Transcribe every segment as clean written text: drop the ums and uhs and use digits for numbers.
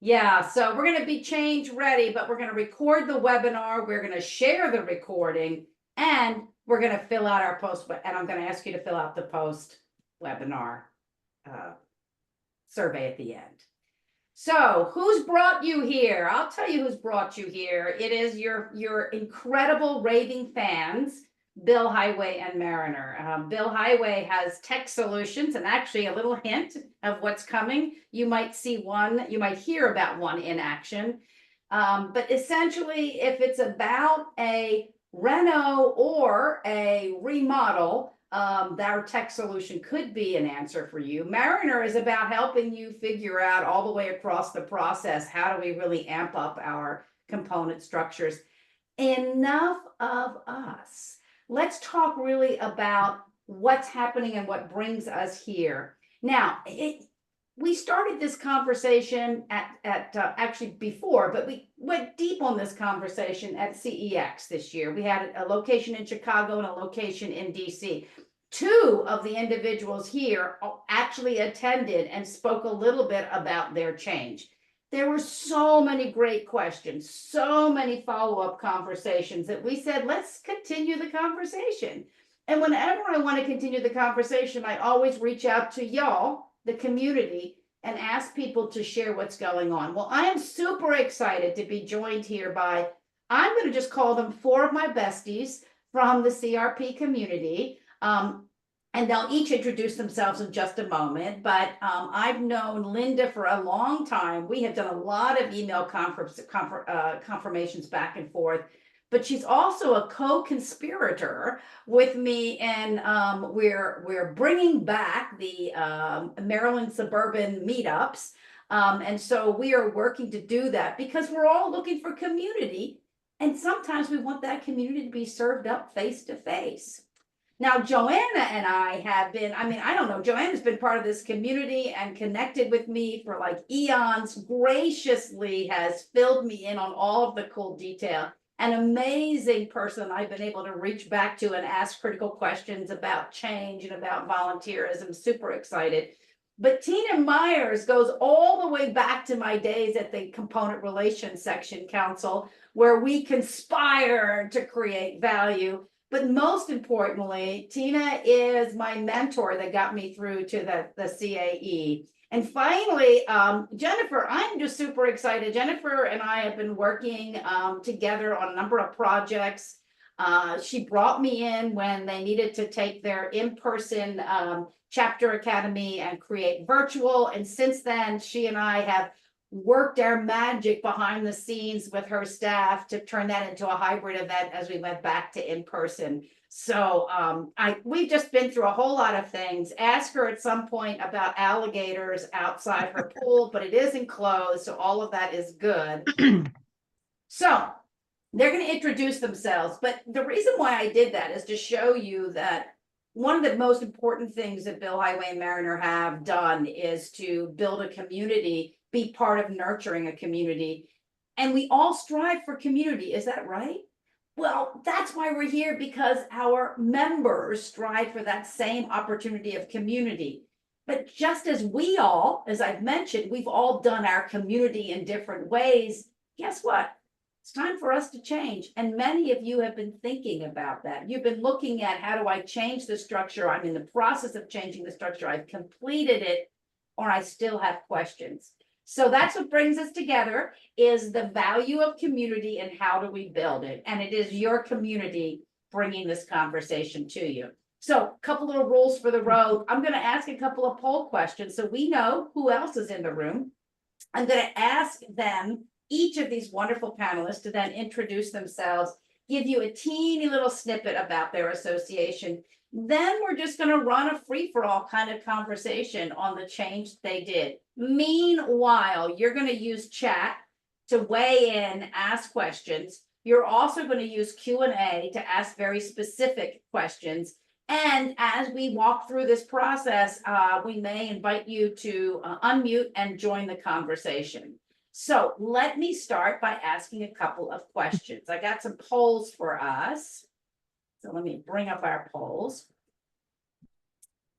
Yeah, so we're going to be change ready, but we're going to record the webinar. We're going to share the recording, and we're going to fill out our post. And I'm going to ask you to fill out the post webinar survey at the end. So who's brought you here? I'll tell you who's brought you here. It is your incredible raving fans, Bill Highway and Mariner. Bill Highway has tech solutions, and actually a little hint of what's coming. You might see one, you might hear about one in action. But essentially, if it's about a reno or a remodel, our tech solution could be an answer for you. Mariner is about helping you figure out all the way across the process, how do we really amp up our component structures? Enough of us. Let's talk really about what's happening and what brings us here. Now, we started this conversation at actually before, but we went deep on this conversation at CEX this year. We had a location in Chicago and a location in DC. Two of the individuals here actually attended and spoke a little bit about their change. There were so many great questions, so many follow-up conversations that we said, let's continue the conversation. And whenever I want to continue the conversation, I always reach out to y'all, the community, and ask people to share what's going on. Well, I am super excited to be joined here by, I'm going to just call them four of my besties from the CRP community. And they'll each introduce themselves in just a moment, but I've known Linda for a long time. We have done a lot of email confirmations back and forth, but she's also a co-conspirator with me, and we're bringing back the Maryland suburban meetups, and so we are working to do that because we're all looking for community, and sometimes we want that community to be served up face to face. Now, Joanna and I have been, I don't know, Joanna's been part of this community and connected with me for like eons, graciously has filled me in on all of the cool detail. An amazing person I've been able to reach back to and ask critical questions about change and about volunteerism. Super excited. But Tina Myers goes all the way back to my days at the Component Relations Section Council, where we conspired to create value. But most importantly, Tina is my mentor that got me through to the CAE. And finally, Jennifer, I'm just super excited. Jennifer and I have been working together on a number of projects. She brought me in when they needed to take their in-person chapter academy and create virtual. And since then, she and I have worked our magic behind the scenes with her staff to turn that into a hybrid event as we went back to in-person. So we've just been through a whole lot of things. Ask her at some point about alligators outside her pool, but it is enclosed, so all of that is good. So they're going to introduce themselves, but the reason why I did that is to show you that one of the most important things that Bill Highway and Mariner have done is to build a community, be part of nurturing a community. And we all strive for community. Is that right? Well, that's why we're here, because our members strive for that same opportunity of community. But just as we all, as I've mentioned, we've all done our community in different ways. Guess what? It's time for us to change. And many of you have been thinking about that. You've been looking at, how do I change the structure? I'm in the process of changing the structure. I've completed it, or I still have questions. So that's what brings us together, is the value of community and how do we build it. And it is your community bringing this conversation to you. So a couple little rules for the road. I'm going to ask a couple of poll questions so we know who else is in the room. I'm going to ask them, each of these wonderful panelists, to then introduce themselves, give you a teeny little snippet about their association. Then we're just going to run a free-for-all kind of conversation on the change they did. Meanwhile, you're going to use chat to weigh in, ask questions. You're also going to use Q&A to ask very specific questions. And as we walk through this process, we may invite you to unmute and join the conversation. So let me start by asking a couple of questions. I got some polls for us. So let me bring up our polls.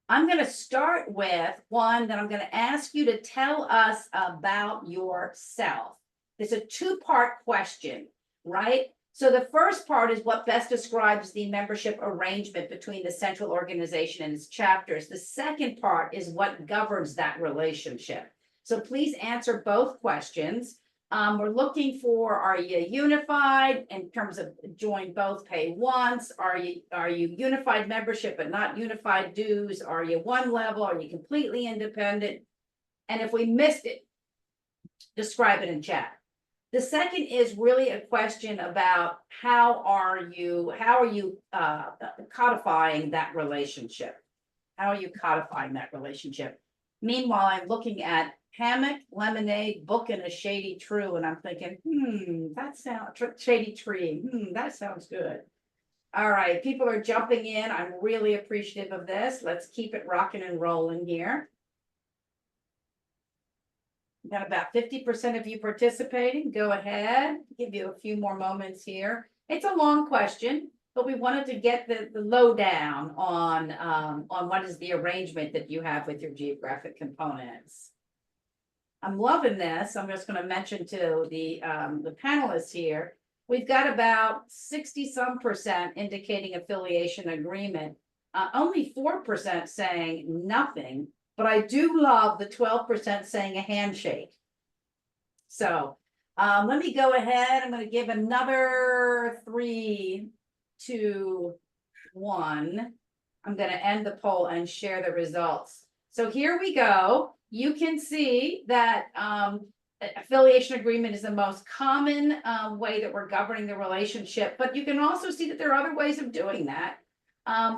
I'm going to start with one that I'm going to ask you to tell us about yourself. It's a two-part question, right? So the first part is what best describes the membership arrangement between the central organization and its chapters. The second part is what governs that relationship. So please answer both questions. We're looking for, are you unified in terms of join both, pay once? Are you unified membership but not unified dues? Are you one level? Are you completely independent? And if we missed it, describe it in chat. The second is really a question about how are you codifying that relationship? How are you codifying that relationship? Meanwhile, I'm looking at hammock, lemonade, book, and a shady true, and I'm thinking, that sounds shady tree. That sounds good. All right, people are jumping in. I'm really appreciative of this. Let's keep it rocking and rolling here. We've got about 50% of you participating. Go ahead, give you a few more moments here. It's a long question, but we wanted to get the lowdown on what is the arrangement that you have with your geographic components. I'm loving this. I'm just going to mention to the panelists here, we've got about 60-some% indicating affiliation agreement, only 4% saying nothing, but I do love the 12% saying a handshake. So let me go ahead. I'm going to give another 3, 2, 1. I'm going to end the poll and share the results. So here we go. You can see that affiliation agreement is the most common way that we're governing the relationship, but you can also see that there are other ways of doing that.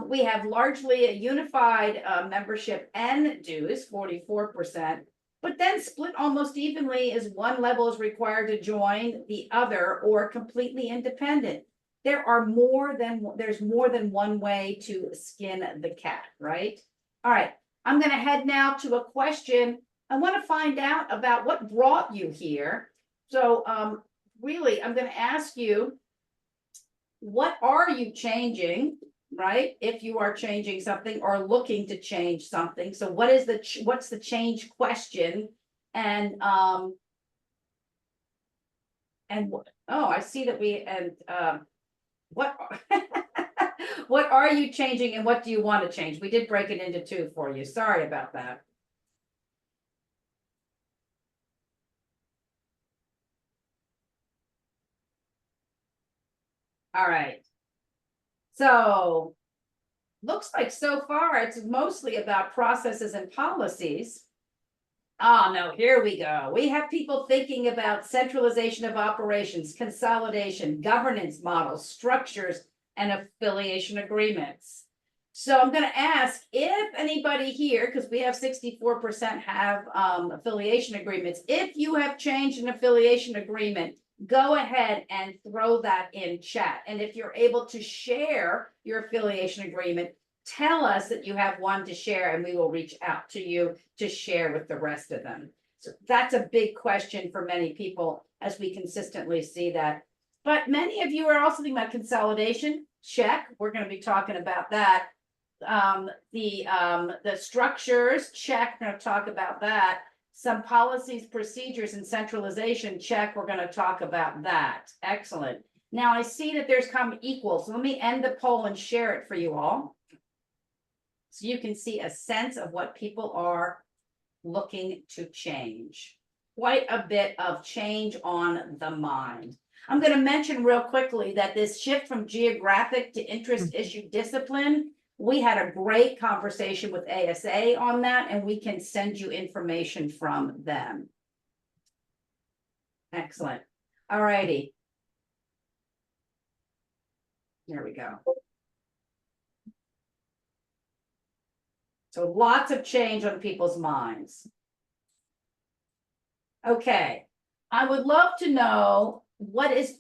We have largely a unified membership and dues, 44%, but then split almost evenly as one level is required to join the other or completely independent. There's more than one way to skin the cat, right? All right, I'm going to head now to a question. I want to find out about what brought you here. So really, I'm going to ask you, what are you changing? Right? If you are changing something or looking to change something. So what's the change question? And oh, I see that what what are you changing and what do you want to change? We did break it into 2 for you. Sorry about that. All right. So looks like so far it's mostly about processes and policies. Oh, no, here we go. We have people thinking about centralization of operations, consolidation, governance models, structures, and affiliation agreements. So I'm going to ask if anybody here, because we have 64% have affiliation agreements, if you have changed an affiliation agreement, go ahead and throw that in chat. And if you're able to share your affiliation agreement, tell us that you have one to share and we will reach out to you to share with the rest of them. So that's a big question for many people as we consistently see that. But many of you are also thinking about consolidation. Check. We're going to be talking about that. The structures. Check. We're going to talk about that. Some policies, procedures, and centralization. Check. We're going to talk about that. Excellent. Now I see that there's come equal. So let me end the poll and share it for you all. So you can see a sense of what people are looking to change. Quite a bit of change on the mind. I'm going to mention real quickly that this shift from geographic to interest issue discipline, we had a great conversation with ASA on that, and we can send you information from them. Excellent. All righty. There we go. So lots of change on people's minds. Okay, I would love to know what is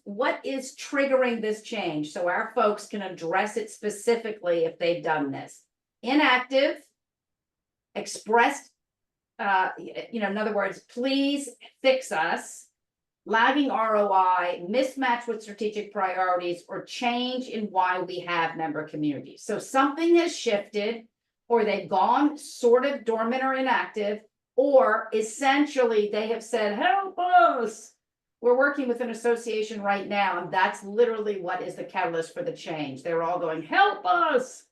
triggering this change so our folks can address it specifically if they've done this. Inactive, expressed, in other words, please fix us, lagging ROI, mismatch with strategic priorities, or change in why we have member communities. So something has shifted. or they've gone sort of dormant or inactive, or essentially they have said, help us. We're working with an association right now, and that's literally what is the catalyst for the change. They're all going, help us.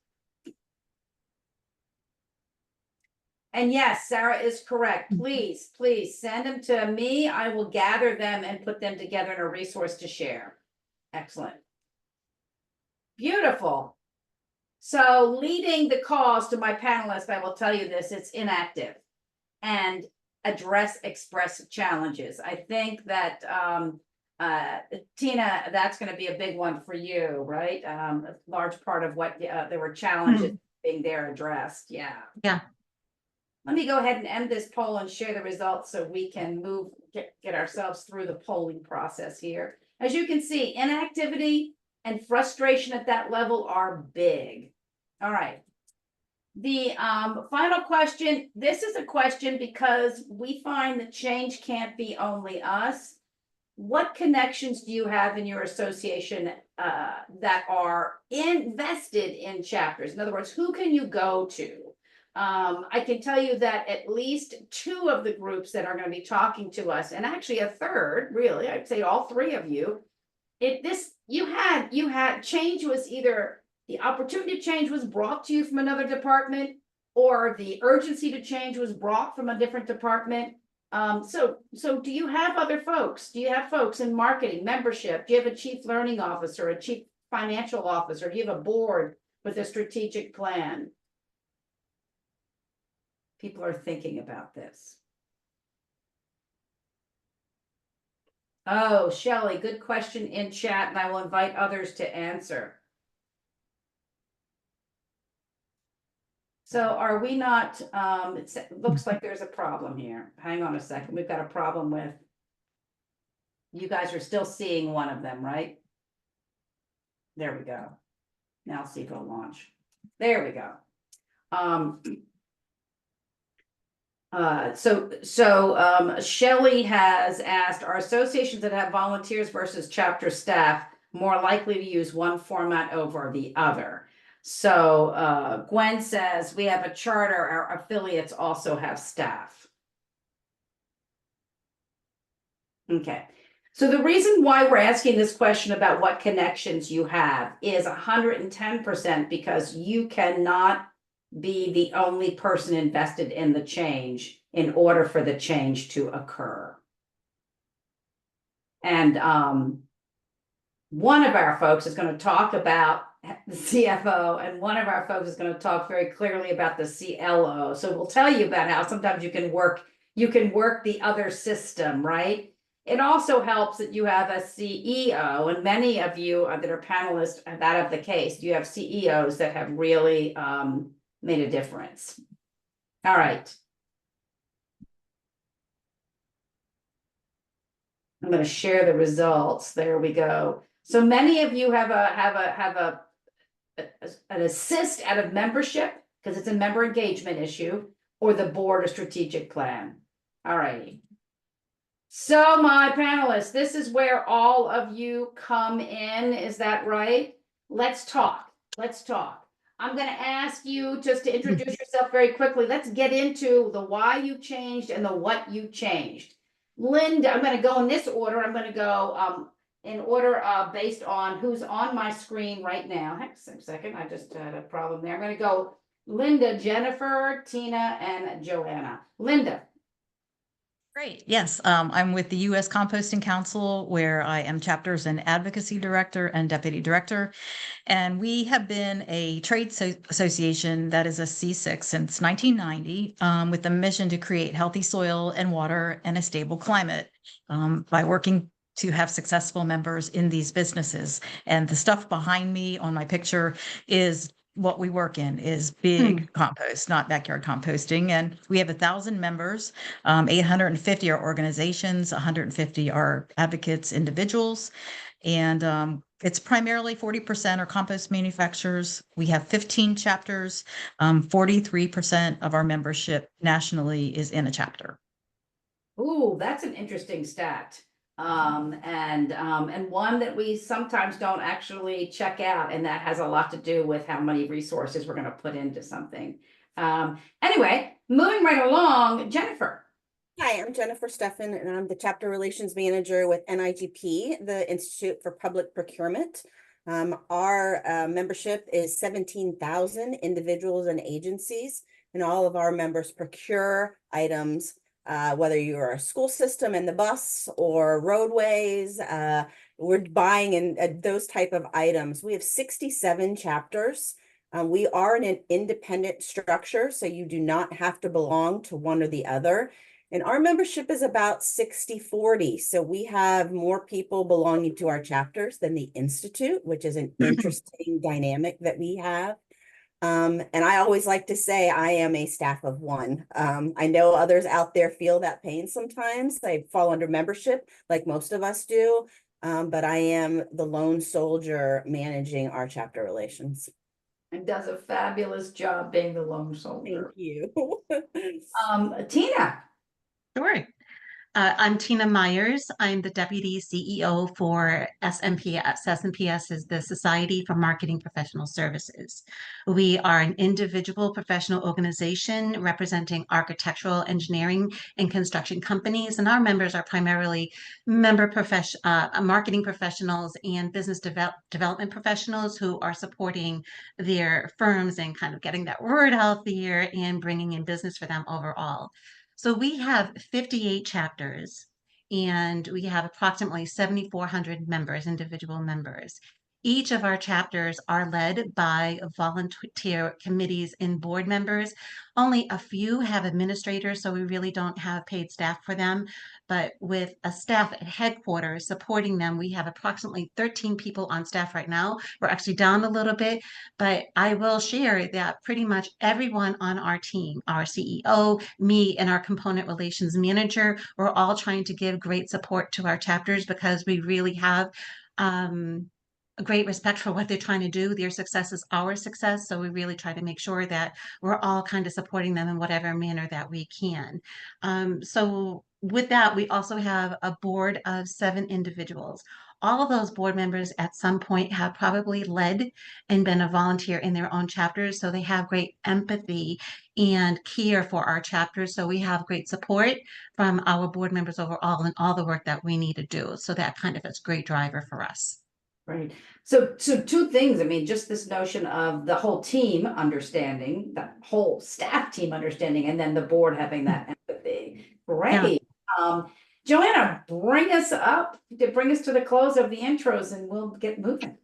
And yes, Sarah is correct. Please, please send them to me. I will gather them and put them together in a resource to share. Excellent. Beautiful. So leading the cause to my panelists, I will tell you this, it's inactive and address express challenges. I think that Tina, that's going to be a big one for you, right? A large part of what there were challenges being there addressed. Yeah. Yeah. Let me go ahead and end this poll and share the results so we can get ourselves through the polling process here. As you can see, inactivity and frustration at that level are big. All right. The final question, this is a question because we find that change can't be only us. What connections do you have in your association that are invested in chapters? In other words, who can you go to? I can tell you that at least 2 of the groups that are going to be talking to us, and actually a third, really, I'd say all 3 of you, you had change was either the opportunity to change was brought to you from another department, or the urgency to change was brought from a different department. So do you have other folks? Do you have folks in marketing, membership? Do you have a chief learning officer, a chief financial officer? Do you have a board with a strategic plan? People are thinking about this. Oh, Shelley, good question in chat, and I will invite others to answer. So are we not, it looks like there's a problem here. Hang on a second. We've got a problem with, you guys are still seeing one of them, right? There we go. Now I'll see if it'll launch. There we go. Shelley has asked, are associations that have volunteers versus chapter staff more likely to use one format over the other? So Gwen says, we have a charter, our affiliates also have staff. Okay. So the reason why we're asking this question about what connections you have is 110% because you cannot be the only person invested in the change in order for the change to occur. And one of our folks is going to talk about the CFO, and one of our folks is going to talk very clearly about the CLO. So we'll tell you about how sometimes you can work the other system, right? It also helps that you have a CEO, and many of you that are panelists, that of the case, you have CEOs that have really made a difference. All right. I'm going to share the results. There we go. So many of you have an assist out of membership because it's a member engagement issue, or the board or strategic plan. All righty. So my panelists, this is where all of you come in. Is that right? Let's talk. Let's talk. I'm going to ask you just to introduce yourself very quickly. Let's get into the why you changed and the what you changed. Linda, I'm going to go in this order. I'm going to go in order based on who's on my screen right now. Hang on a second. I just had a problem there. I'm going to go Linda, Jennifer, Tina, and Joanna. Linda. Great. Yes, I'm with the U.S. Composting Council, where I am chapters and advocacy director and deputy director. And we have been a trade association that is a C6 since 1990, with the mission to create healthy soil and water and a stable climate by working to have successful members in these businesses. And the stuff behind me on my picture is what we work in, is big compost, not backyard composting. And we have 1,000 members, 850 are organizations, 150 are advocates, individuals. And it's primarily 40% are compost manufacturers. We have 15 chapters. 43% of our membership nationally is in a chapter. Ooh, that's an interesting stat. And one that we sometimes don't actually check out, and that has a lot to do with how many resources we're going to put into something. Anyway, moving right along, Jennifer. Hi, I'm Jennifer Steffen, and I'm the Chapter Relations Manager with NIGP, the Institute for Public Procurement. Our membership is 17,000 individuals and agencies, and all of our members procure items, whether you're a school system and the bus or roadways, we're buying in those type of items. We have 67 chapters. We are in an independent structure, so you do not have to belong to one or the other. And our membership is about 60-40. So we have more people belonging to our chapters than the Institute, which is an interesting dynamic that we have. And I always like to say I am a staff of one. I know others out there feel that pain sometimes. They fall under membership like most of us do. But I am the lone soldier managing our chapter relations. And does a fabulous job being the lone soldier. Thank you. Tina. Sure. I'm Tina Myers. I'm the Deputy CEO for SMPS. SMPS is the Society for Marketing Professional Services. We are an individual professional organization representing architectural, engineering, and construction companies, and our members are primarily marketing professionals and business development professionals who are supporting their firms and kind of getting that word out there and bringing in business for them overall. So we have 58 chapters and we have approximately 7,400 members, individual members. Each of our chapters are led by volunteer committees and board members. Only a few have administrators, so we really don't have paid staff for them. But with a staff at headquarters supporting them, we have approximately 13 people on staff right now. We're actually down a little bit, but I will share that pretty much everyone on our team, our CEO, me, and our component relations manager, we're all trying to give great support to our chapters because we really have a great respect for what they're trying to do. Their success is our success. So we really try to make sure that we're all kind of supporting them in whatever manner that we can. So with that, we also have a board of 7 individuals. All of those board members at some point have probably led and been a volunteer in their own chapters. So they have great empathy and care for our chapters. So we have great support from our board members overall in all the work that we need to do. So that kind of is a great driver for us. Right. So two things. I mean, just this notion of the whole team understanding, the whole staff team understanding, and then the board having that empathy. Great. Yeah. Joanna, bring us to the close of the intros and we'll get moving.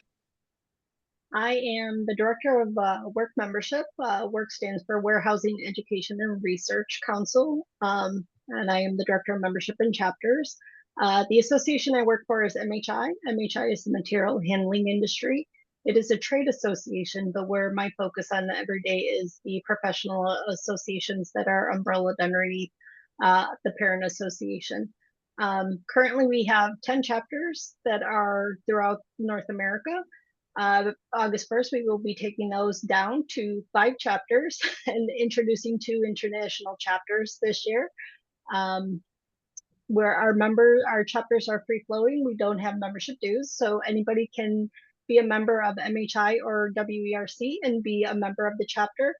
I am the director of Work Membership. Work stands for Warehousing Education and Research Council. And I am the director of membership and chapters. The association I work for is MHI. MHI is the material handling industry. It is a trade association, but where my focus on every day is the professional associations that are umbrellaed underneath the parent association. Currently, we have 10 chapters that are throughout North America. August 1st, we will be taking those down to 5 chapters and introducing 2 international chapters this year. Where our chapters are free flowing. We don't have membership dues, so anybody can be a member of MHI or WERC and be a member of the chapter.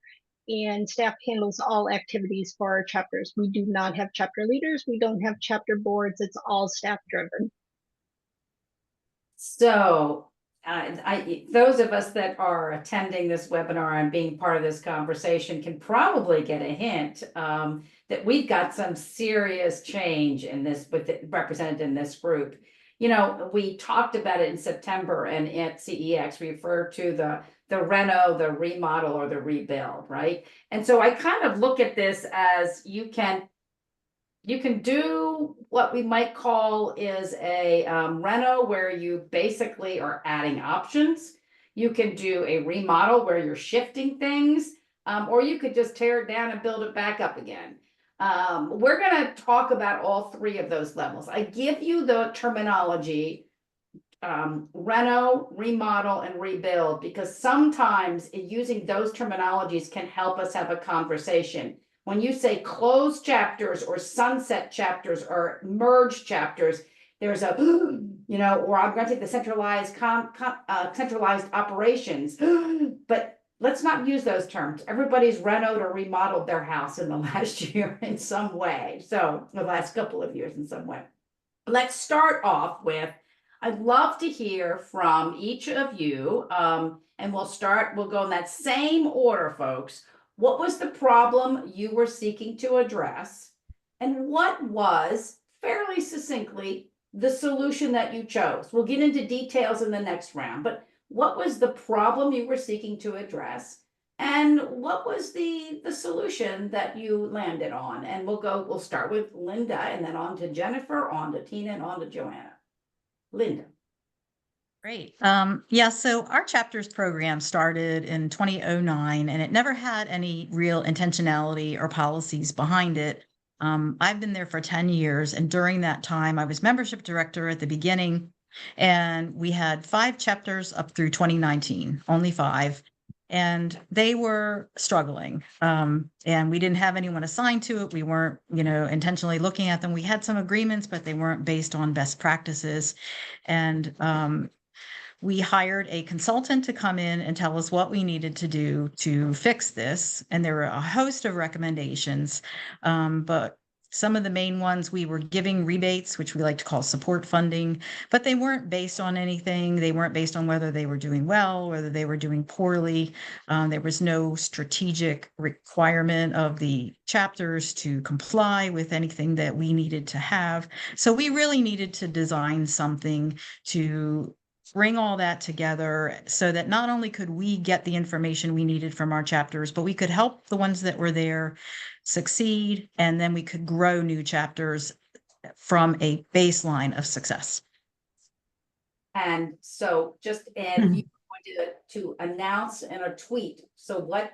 And staff handles all activities for our chapters. We do not have chapter leaders. We don't have chapter boards. It's all staff driven. So those of us that are attending this webinar and being part of this conversation can probably get a hint that we've got some serious change in this, represented in this group. You know, we talked about it in September, and at CEX we referred to the reno, the remodel, or the rebuild, right? And so I kind of look at this as you can do what we might call is a reno, where you basically are adding options. You can do a remodel where you're shifting things, or you could just tear it down and build it back up again. We're going to talk about all 3 of those levels. I give you the terminology, reno, remodel, and rebuild, because sometimes using those terminologies can help us have a conversation. When you say closed chapters or sunset chapters or merged chapters, there's a, you know, or I'm going to take the centralized operations. But let's not use those terms. Everybody's renoed or remodeled their house in the last year in some way. So the last couple of years in some way. Let's start off with, I'd love to hear from each of you. And we'll go in that same order, folks. What was the problem you were seeking to address? And what was, fairly succinctly, the solution that you chose? We'll get into details in the next round, but what was the problem you were seeking to address? And what was the solution that you landed on? And we'll start with Linda and then on to Jennifer, on to Tina, and on to Joanna. Linda. Great. Yeah, so our chapters program started in 2009 and it never had any real intentionality or policies behind it. I've been there for 10 years, and during that time, I was membership director at the beginning, and we had 5 chapters up through 2019, only 5. And they were struggling. And we didn't have anyone assigned to it. We weren't, intentionally looking at them. We had some agreements, but they weren't based on best practices. And we hired a consultant to come in and tell us what we needed to do to fix this. And there were a host of recommendations. But some of the main ones, we were giving rebates, which we like to call support funding, but they weren't based on anything. They weren't based on whether they were doing well, whether they were doing poorly. There was no strategic requirement of the chapters to comply with anything that we needed to have. So we really needed to design something to bring all that together so that not only could we get the information we needed from our chapters, but we could help the ones that were there succeed, and then we could grow new chapters from a baseline of success. And so just, and you wanted to announce in a tweet. So what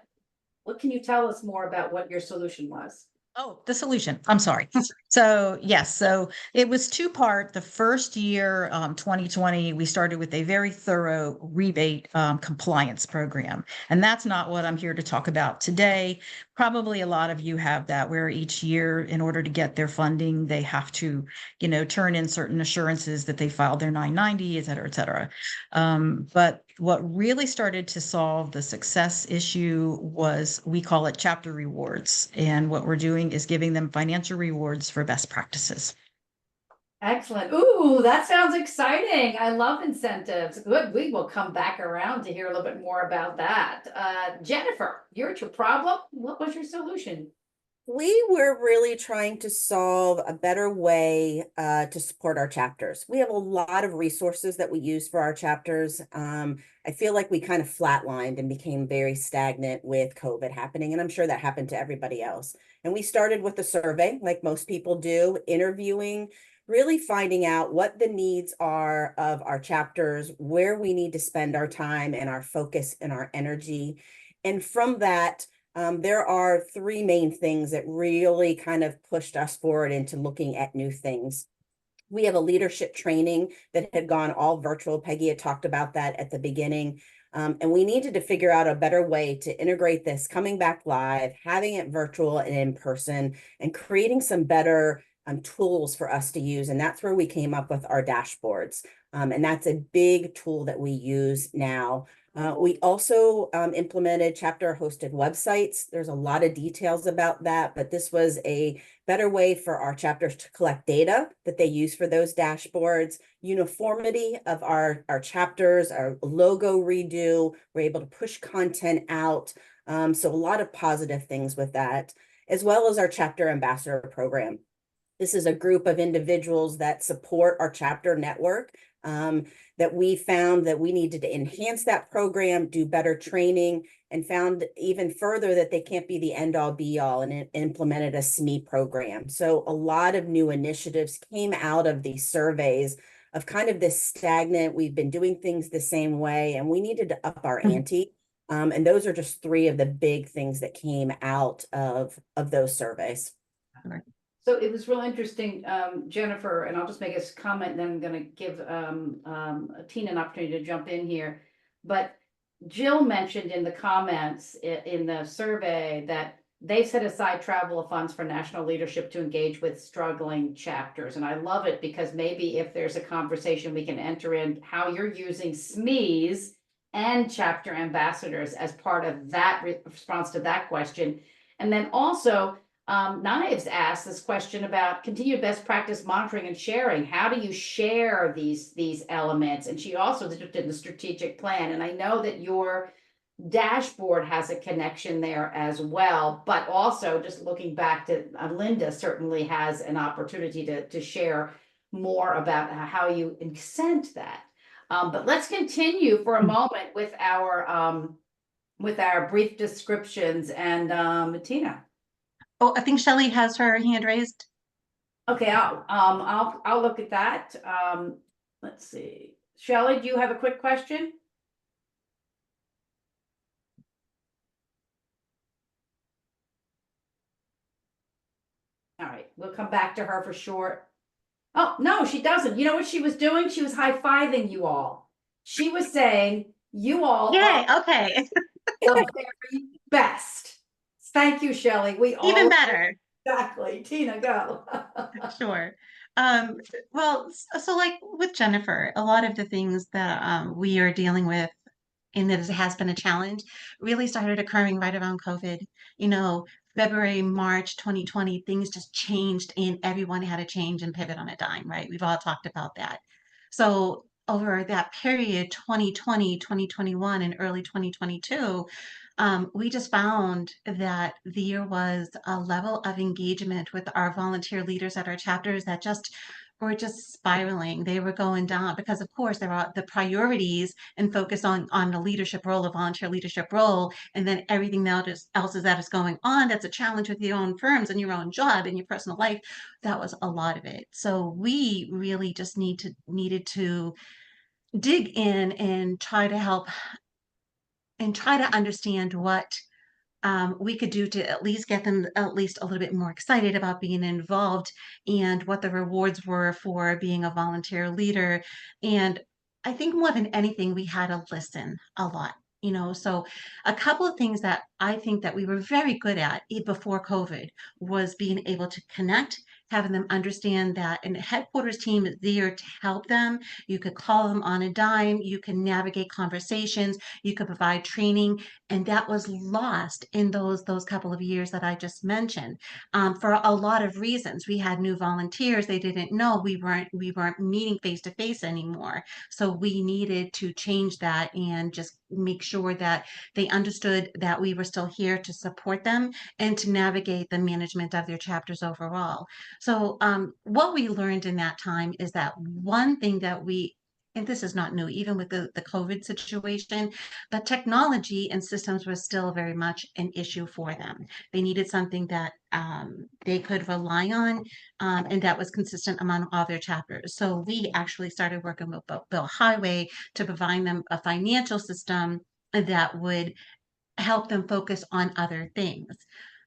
can you tell us more about what your solution was? Oh, the solution. I'm sorry. So yes, so it was 2-part. The first year, 2020, we started with a very thorough rebate compliance program. And that's not what I'm here to talk about today. Probably a lot of you have that, where each year, in order to get their funding, they have to, turn in certain assurances that they filed their 990, et cetera, et cetera. But what really started to solve the success issue was, we call it chapter rewards. And what we're doing is giving them financial rewards for best practices. Excellent. Ooh, that sounds exciting. I love incentives. Good. We will come back around to hear a little bit more about that. Jennifer, you're at your problem. What was your solution? We were really trying to solve a better way to support our chapters. We have a lot of resources that we use for our chapters. I feel like we kind of flatlined and became very stagnant with COVID happening, and I'm sure that happened to everybody else. And we started with a survey, like most people do, interviewing, really finding out what the needs are of our chapters, where we need to spend our time and our focus and our energy. And from that, there are 3 main things that really kind of pushed us forward into looking at new things. We have a leadership training that had gone all virtual. Peggy had talked about that at the beginning. And we needed to figure out a better way to integrate this coming back live, having it virtual and in person, and creating some better tools for us to use. And that's where we came up with our dashboards. And that's a big tool that we use now. We also implemented chapter hosted websites. There's a lot of details about that, but this was a better way for our chapters to collect data that they use for those dashboards, uniformity of our chapters, our logo redo. We're able to push content out. So a lot of positive things with that, as well as our chapter ambassador program. This is a group of individuals that support our chapter network, that we found that we needed to enhance that program, do better training, and found even further that they can't be the end all be all, and it implemented a SME program. So a lot of new initiatives came out of these surveys of kind of this stagnant, we've been doing things the same way, and we needed to up our ante. And those are just 3 of the big things that came out of those surveys. So it was real interesting, Jennifer, and I'll just make a comment, and then I'm going to give Tina an opportunity to jump in here. But Jill mentioned in the comments in the survey that they set aside travel funds for national leadership to engage with struggling chapters. And I love it, because maybe if there's a conversation we can enter in how you're using SMEs and chapter ambassadors as part of that response to that question. And then also, Knives asked this question about continued best practice monitoring and sharing. How do you share these elements? And she also did the strategic plan. And I know that your dashboard has a connection there as well, but also just looking back to Linda certainly has an opportunity to share more about how you incent that. But let's continue for a moment with our brief descriptions and Tina. Oh, I think Shelley has her hand raised. Okay, I'll look at that. Let's see. Shelley, do you have a quick question? All right, we'll come back to her for sure. Oh, no, she doesn't. You know what she was doing? She was high-fiving you all. She was saying, you all Yay, are okay. the very best. Thank you, Shelley. We all Even better. exactly. Tina, go. Sure. Well, so like with Jennifer, a lot of the things that we are dealing with, and that has been a challenge, really started occurring right around COVID. You know, February, March 2020, things just changed and everyone had to change and pivot on a dime, right? We've all talked about that. So over that period, 2020, 2021, and early 2022, we just found that there was a level of engagement with our volunteer leaders at our chapters that just were just spiraling. They were going down because, of course, there are the priorities and focus on the leadership role, the volunteer leadership role, and then everything else is that is going on. That's a challenge with your own firms and your own job and your personal life. That was a lot of it. So we really just needed to dig in and try to help and try to understand what we could do to at least get them at least a little bit more excited about being involved and what the rewards were for being a volunteer leader. And I think more than anything, we had to listen a lot. You know, so a couple of things that I think that we were very good at before COVID was being able to connect, having them understand that a headquarters team is there to help them. You could call them on a dime, you can navigate conversations, you could provide training, and that was lost in those couple of years that I just mentioned, for a lot of reasons. We had new volunteers; they didn't know we weren't meeting face to face anymore. So we needed to change that and just make sure that they understood that we were still here to support them and to navigate the management of their chapters overall. So what we learned in that time is that one thing that we, and this is not new, even with the COVID situation, but technology and systems was still very much an issue for them. They needed something that they could rely on, and that was consistent among all their chapters. So we actually started working with Bill Highway to provide them a financial system that would help them focus on other things.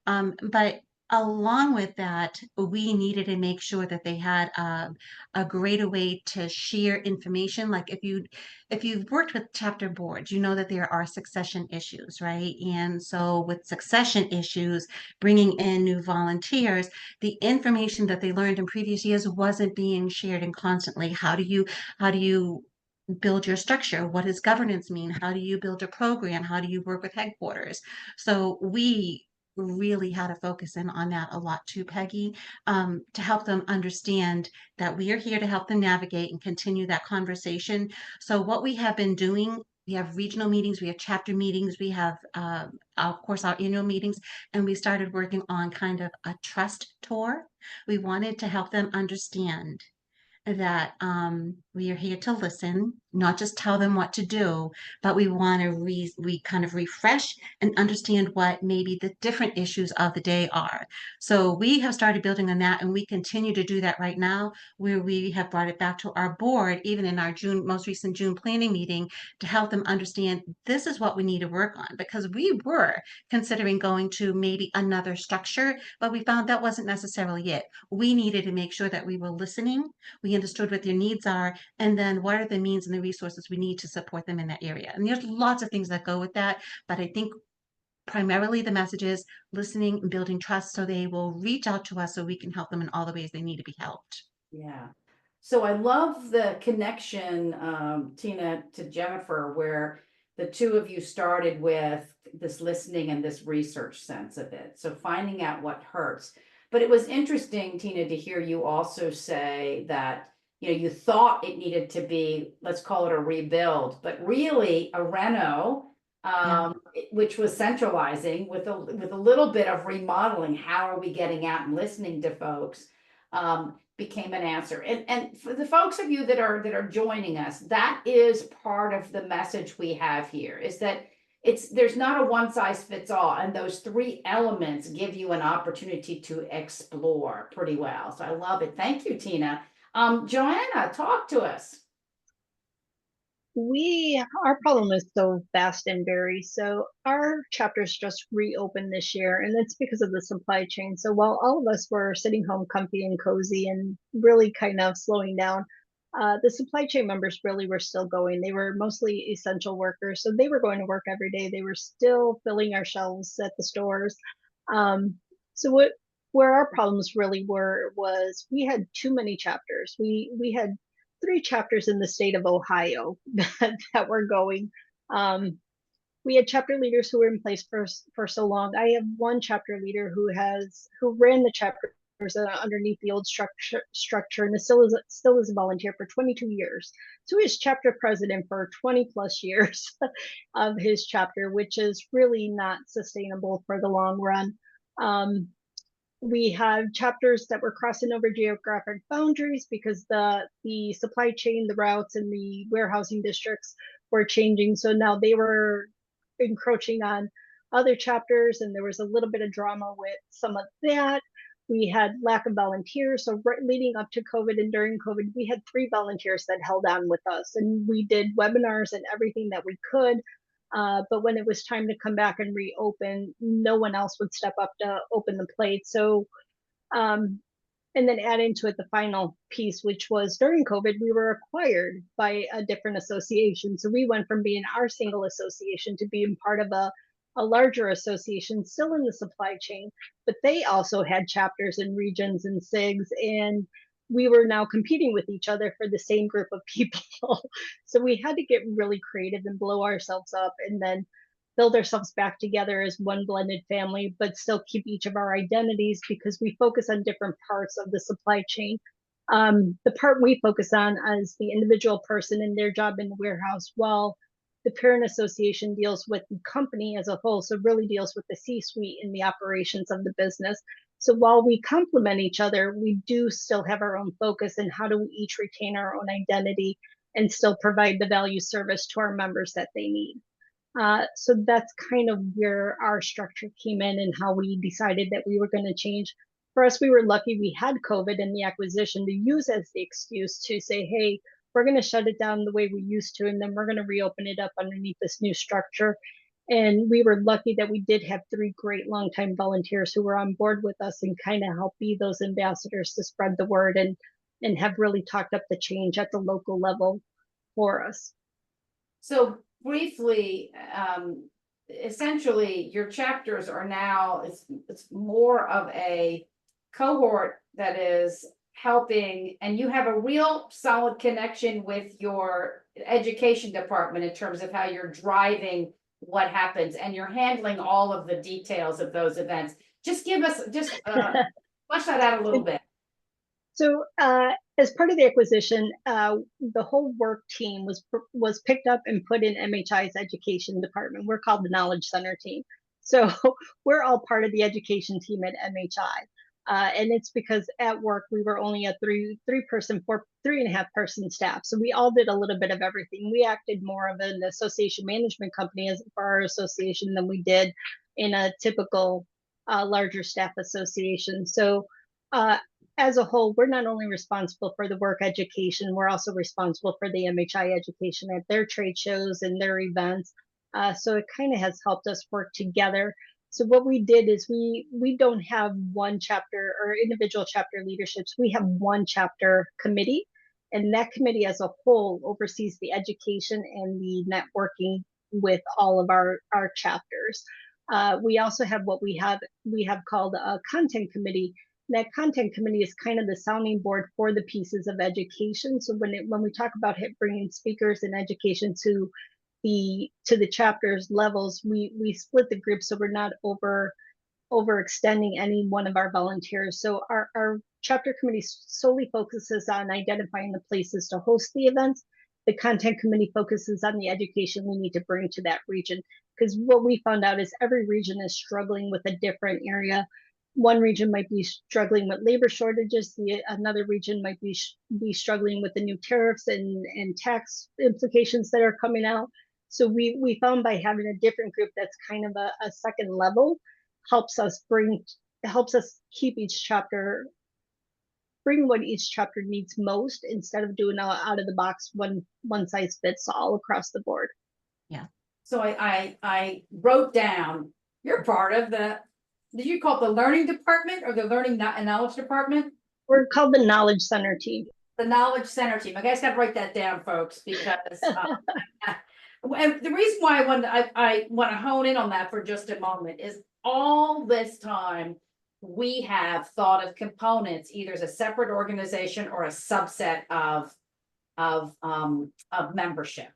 But along with that, we needed to make sure that they had a greater way to share information. Like if you've worked with chapter boards, you know that there are succession issues, right? And so with succession issues, bringing in new volunteers, the information that they learned in previous years wasn't being shared and constantly. How do you build your structure? What does governance mean? How do you build a program? How do you work with headquarters? So we really had to focus in on that a lot too, Peggy, to help them understand that we are here to help them navigate and continue that conversation. So what we have been doing, we have regional meetings, we have chapter meetings, we have, of course, our annual meetings, and we started working on kind of a trust tour. We wanted to help them understand that we are here to listen, not just tell them what to do, but we want to we kind of refresh and understand what maybe the different issues of the day are. So we have started building on that, and we continue to do that right now, where we have brought it back to our board, even in our most recent June planning meeting, to help them understand this is what we need to work on, because we were considering going to maybe another structure, but we found that wasn't necessarily it. We needed to make sure that we were listening, we understood what their needs are, and then what are the means and the resources we need to support them in that area. And there's lots of things that go with that, but I think primarily the message is listening and building trust, so they will reach out to us so we can help them in all the ways they need to be helped. Yeah. So I love the connection, Tina, to Jennifer, where the two of you started with this listening and this research sense of it. So finding out what hurts. But it was interesting, Tina, to hear you also say that, you thought it needed to be, let's call it a rebuild, but really a reno, which was centralizing with a little bit of remodeling. How are we getting out and listening to folks? Became an answer. And for the folks of you that are joining us, that is part of the message we have here, is that there's not a one size fits all, and those three elements give you an opportunity to explore pretty well. So I love it. Thank you, Tina. Joanna, talk to us. Our problem is so vast and varied. So our chapters just reopened this year, and it's because of the supply chain. So while all of us were sitting home comfy and cozy and really kind of slowing down, the supply chain members really were still going. They were mostly essential workers, so they were going to work every day. They were still filling our shelves at the stores. So where our problems really were was we had too many chapters. We had 3 chapters in the state of Ohio that were going. We had chapter leaders who were in place for so long. I have one chapter leader who ran the chapters underneath the old structure and still is a volunteer for 22 years. So he is chapter president for 20 plus years of his chapter, which is really not sustainable for the long run. We had chapters that were crossing over geographic boundaries because the supply chain, the routes, and the warehousing districts were changing. So now they were encroaching on other chapters, and there was a little bit of drama with some of that. We had lack of volunteers. So leading up to COVID and during COVID, we had 3 volunteers that held on with us, and we did webinars and everything that we could. But when it was time to come back and reopen, no one else would step up to open the plate. So, and then add into it the final piece, which was during COVID, we were acquired by a different association. So we went from being our single association to being part of a larger association, still in the supply chain, but they also had chapters and regions and SIGs, and we were now competing with each other for the same group of people. So we had to get really creative and blow ourselves up and then build ourselves back together as one blended family, but still keep each of our identities because we focus on different parts of the supply chain. The part we focus on is the individual person and their job in the warehouse, while the parent association deals with the company as a whole, so really deals with the C-suite and the operations of the business. So while we complement each other, we do still have our own focus in how do we each retain our own identity and still provide the value service to our members that they need. So that's kind of where our structure came in and how we decided that we were going to change. For us, we were lucky we had COVID and the acquisition to use as the excuse to say, hey, we're going to shut it down the way we used to, and then we're going to reopen it up underneath this new structure. And we were lucky that we did have 3 great longtime volunteers who were on board with us and kind of help be those ambassadors to spread the word and have really talked up the change at the local level for us. So briefly, essentially your chapters are now, it's more of a cohort that is helping, and you have a real solid connection with your education department in terms of how you're driving what happens, and you're handling all of the details of those events. Just give us, flesh that out a little bit. So as part of the acquisition, the whole work team was picked up and put in MHI's education department. We're called the Knowledge Center team. So we're all part of the education team at MHI. And it's because at work, we were only a 3.5 person staff. So we all did a little bit of everything. We acted more of an association management company for our association than we did in a typical larger staff association. So as a whole, we're not only responsible for the work education, we're also responsible for the MHI education at their trade shows and their events. So it kind of has helped us work together. So what we did is we don't have one chapter or individual chapter leaderships. We have one chapter committee, and that committee as a whole oversees the education and the networking with all of our chapters. We also have what we have called a content committee. That content committee is kind of the sounding board for the pieces of education. So when we talk about bringing speakers and education to to the chapters levels, we split the group so we're not overextending any one of our volunteers. So our chapter committee solely focuses on identifying the places to host the events. The content committee focuses on the education we need to bring to that region. Because what we found out is every region is struggling with a different area. One region might be struggling with labor shortages. Another region might be struggling with the new tariffs and tax implications that are coming out. So we found by having a different group that's kind of a second level helps us keep each chapter, bring what each chapter needs most instead of doing out of the box one size fits all across the board. So I wrote down, you're part of did you call it the learning department or the learning and knowledge department? We're called the Knowledge Center team. The knowledge center team. I guys got to write that down, folks, because and the reason why I want to hone in on that for just a moment is all this time we have thought of components either as a separate organization or a subset of membership.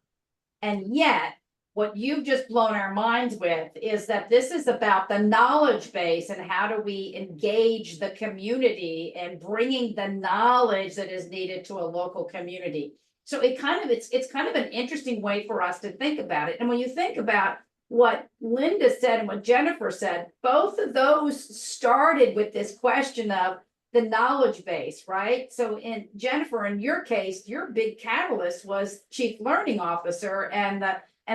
And yet what you've just blown our minds with is that this is about the knowledge base and how do we engage the community and bringing the knowledge that is needed to a local community. So it's kind of an interesting way for us to think about it. And when you think about what Linda said and what Jennifer said, both of those started with this question of the knowledge base, right? So in Jennifer, in your case, your big catalyst was Chief Learning Officer and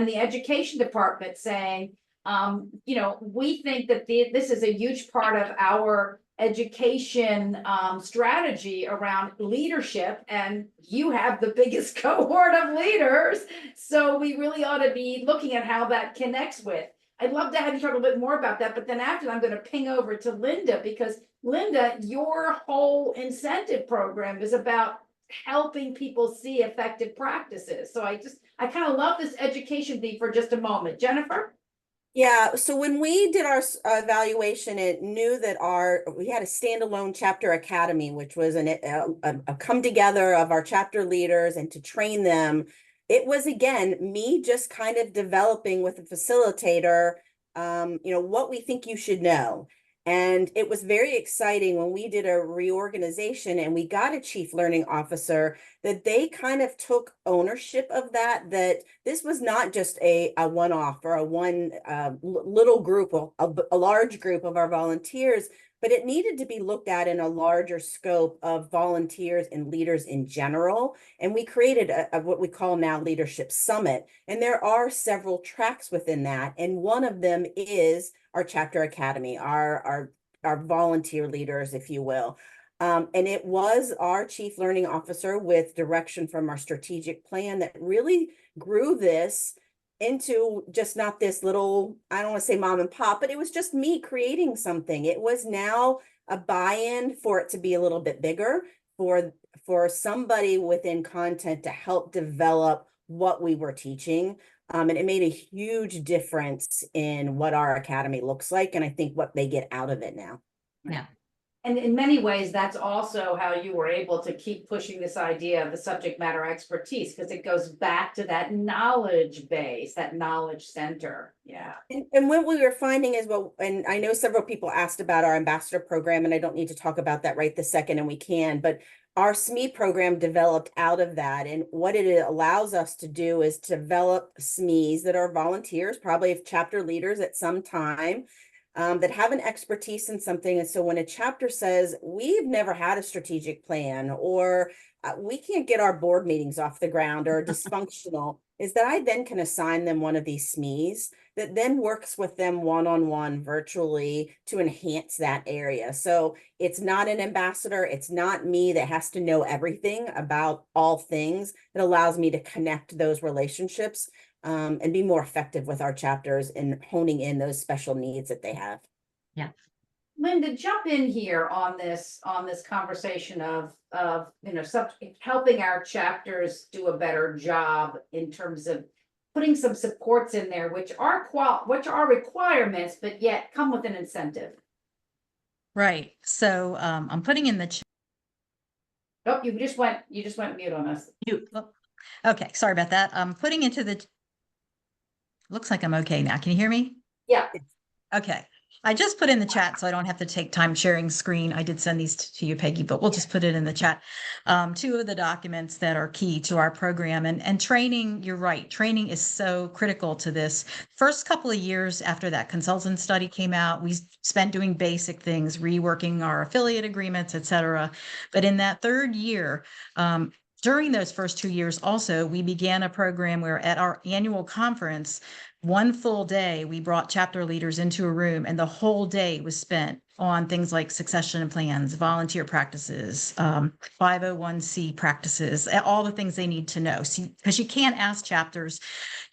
the education department saying, we think that this is a huge part of our education strategy around leadership, and you have the biggest cohort of leaders. So we really ought to be looking at how that connects with. I'd love to have you talk a little bit more about that, but then after I'm going to ping over to Linda, because Linda, your whole incentive program is about helping people see effective practices. So I kind of love this education thing for just a moment. Jennifer? Yeah, so when we did our evaluation, it knew that we had a standalone chapter academy, which was a come together of our chapter leaders and to train them. It was, again, me just kind of developing with a facilitator, what we think you should know. And it was very exciting when we did a reorganization and we got a chief learning officer that they kind of took ownership of that this was not just a one-off or a one little group, a large group of our volunteers, but it needed to be looked at in a larger scope of volunteers and leaders in general. And we created what we call now Leadership Summit. And there are several tracks within that. And one of them is our chapter academy, our volunteer leaders, if you will. And it was our chief learning officer with direction from our strategic plan that really grew this into just not this little, I don't want to say mom and pop, but it was just me creating something. It was now a buy-in for it to be a little bit bigger, for somebody within content to help develop what we were teaching. And it made a huge difference in what our academy looks like, and I think what they get out of it now. Yeah. And in many ways, that's also how you were able to keep pushing this idea of the subject matter expertise, because it goes back to that knowledge base, that knowledge center. Yeah. And what we were finding is, well, and I know several people asked about our ambassador program, and I don't need to talk about that right this second, and we can, but our SME program developed out of that. And what it allows us to do is develop SMEs that are volunteers, probably chapter leaders at some time, that have an expertise in something. And so when a chapter says, we've never had a strategic plan, or we can't get our board meetings off the ground, or dysfunctional, is that I then can assign them one of these SMEs that then works with them one-on-one virtually to enhance that area. So it's not an ambassador. It's not me that has to know everything about all things. It allows me to connect those relationships and be more effective with our chapters in honing in those special needs that they have. Yeah. Linda, jump in here on this conversation of helping our chapters do a better job in terms of putting some supports in there, which are requirements, but yet come with an incentive. Right. So I'm putting in the chat. Oh, you just went mute on us. Okay, sorry about that. I'm putting into the Looks like I'm okay now. Can you hear me? Yeah. Okay. I just put in the chat so I don't have to take time sharing screen. I did send these to you, Peggy, but we'll just put it in the chat. Two of the documents that are key to our program, and training, you're right. Training is so critical to this. First couple of years after that consultant study came out, we spent doing basic things, reworking our affiliate agreements, et cetera. But in that third year, during those first 2 years also, we began a program where at our annual conference, one full day, we brought chapter leaders into a room, and the whole day was spent on things like succession plans, volunteer practices, 501c practices, all the things they need to know. Because you can't ask chapters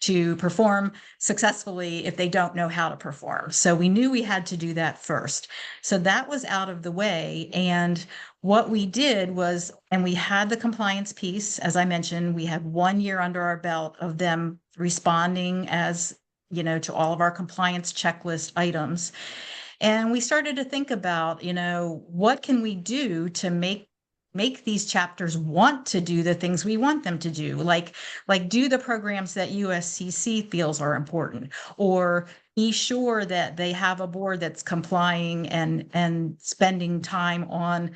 to perform successfully if they don't know how to perform. So we knew we had to do that first. So that was out of the way. And what we did was, and we had the compliance piece, as I mentioned, we had 1 year under our belt of them responding as, to all of our compliance checklist items. And we started to think about, what can we do to make these chapters want to do the things we want them to do, like do the programs that USCC feels are important, or be sure that they have a board that's complying and spending time on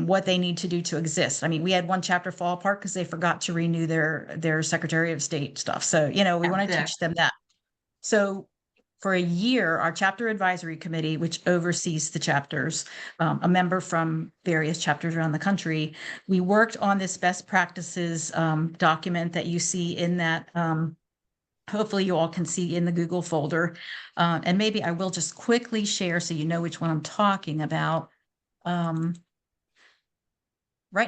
what they need to do to exist. I mean, we had one chapter fall apart because they forgot to renew their Secretary of State stuff. So, we want to teach them that. So for a year, our chapter advisory committee, which oversees the chapters, a member from various chapters around the country, we worked on this best practices document that you see in that. Hopefully you all can see in the Google folder. And maybe I will just quickly share so you know which one I'm talking about. Right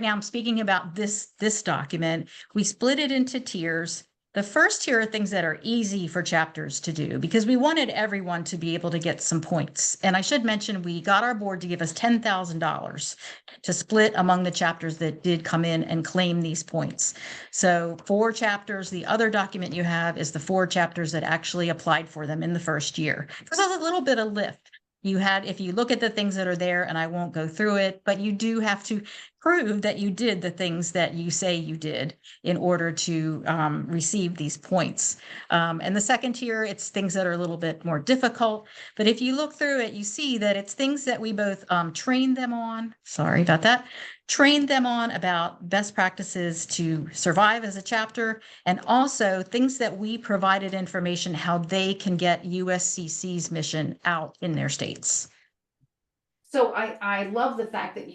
now I'm speaking about this document. We split it into tiers. The first tier are things that are easy for chapters to do because we wanted everyone to be able to get some points. And I should mention, we got our board to give us $10,000 to split among the chapters that did come in and claim these points. So 4 chapters, the other document you have is the 4 chapters that actually applied for them in the first year. There's a little bit of lift. If you look at the things that are there, and I won't go through it, but you do have to prove that you did the things that you say you did in order to receive these points. And the second tier, it's things that are a little bit more difficult. But if you look through it, you see that it's things that we both trained them on. Sorry about that. Trained them on about best practices to survive as a chapter, and also things that we provided information how they can get USCC's mission out in their states. So I love the fact that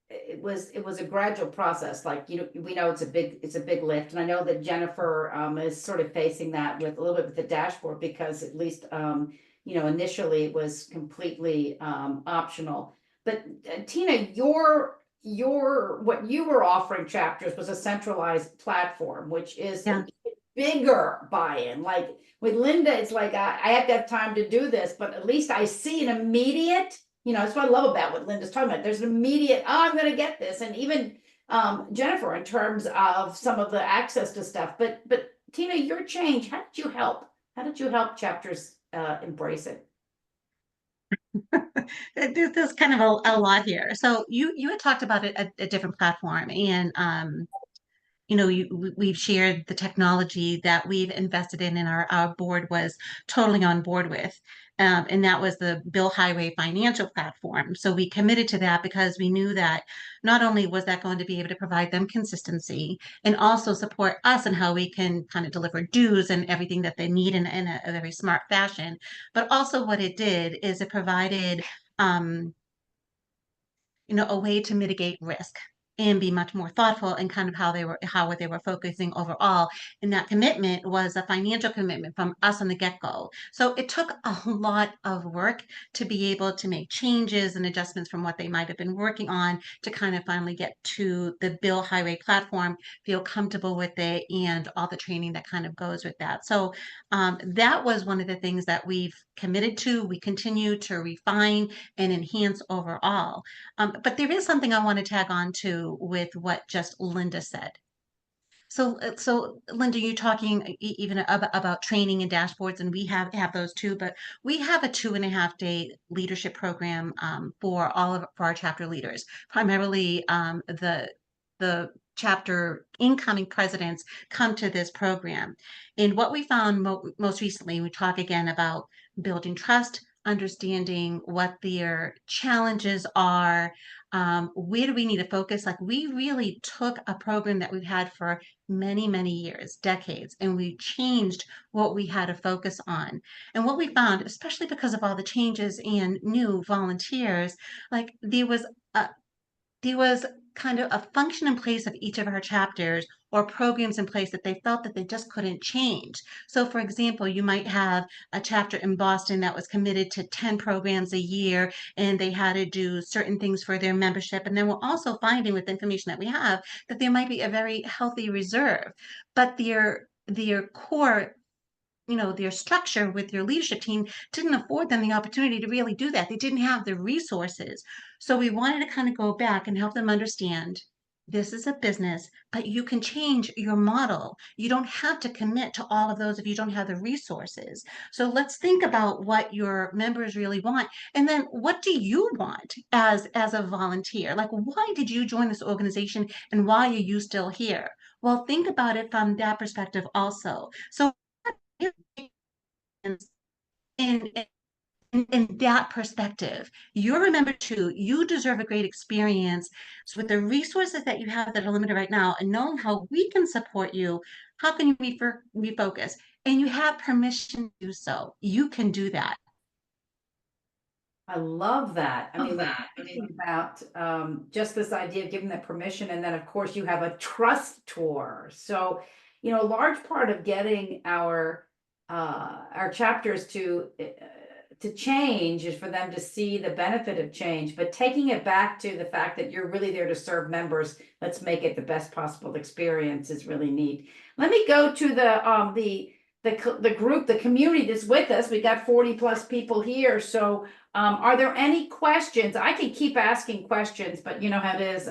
it was a gradual process. Like, we know it's a big lift. And I know that Jennifer is sort of facing that with a little bit with the dashboard, because at least initially it was completely optional. But Tina, your what you were offering chapters was a centralized platform, which is bigger buy-in. Like with Linda, it's like I have to have time to do this, but at least I see an immediate, that's what I love about what Linda's talking about. There's an immediate, I'm going to get this. And even Jennifer, in terms of some of the access to stuff. But Tina, your change, how did you help? How did you help chapters embrace it? There's kind of a lot here. So you had talked about a different platform, and we've shared the technology that we've invested in, and our board was totally on board with. And that was the Bill Highway financial platform. So we committed to that because we knew that not only was that going to be able to provide them consistency and also support us in how we can kind of deliver dues and everything that they need in a very smart fashion, but also what it did is it provided a way to mitigate risk and be much more thoughtful in kind of how they were focusing overall. And that commitment was a financial commitment from us on the get-go. So it took a lot of work to be able to make changes and adjustments from what they might have been working on to kind of finally get to the Bill Highway platform, feel comfortable with it, and all the training that kind of goes with that. So that was one of the things that we've committed to. We continue to refine and enhance overall. But there is something I want to tag on to with what just Linda said. So Linda, you're talking even about training and dashboards, and we have those too. But we have a 2.5-day leadership program for our chapter leaders, primarily the chapter incoming presidents come to this program. And what we found most recently, we talk again about building trust, understanding what their challenges are, where do we need to focus? Like we really took a program that we've had for many, many years, decades, and we changed what we had to focus on. And what we found, especially because of all the changes and new volunteers, like there was kind of a function in place of each of our chapters or programs in place that they felt that they just couldn't change. So for example, you might have a chapter in Boston that was committed to 10 programs a year and they had to do certain things for their membership. And then we're also finding with the information that we have that there might be a very healthy reserve, but their core, their structure with your leadership team didn't afford them the opportunity to really do that. They didn't have the resources. So we wanted to kind of go back and help them understand this is a business, but you can change your model. You don't have to commit to all of those if you don't have the resources. So let's think about what your members really want. And then what do you want as a volunteer? Like, why did you join this organization and why are you still here? Well, think about it from that perspective also. So in, in that perspective, you're remembered too. You deserve a great experience. So with the resources that you have that are limited right now and knowing how we can support you, how can you refocus? And you have permission to do so. You can do that. I love that. I mean, thinking about just this idea of giving that permission, and then of course you have a trust tour. So, a large part of getting our chapters to change is for them to see the benefit of change, but taking it back to the fact that you're really there to serve members, let's make it the best possible experience is really neat. Let me go to the group, the community that's with us. We got 40 plus people here. So are there any questions? I can keep asking questions, but you know how it is.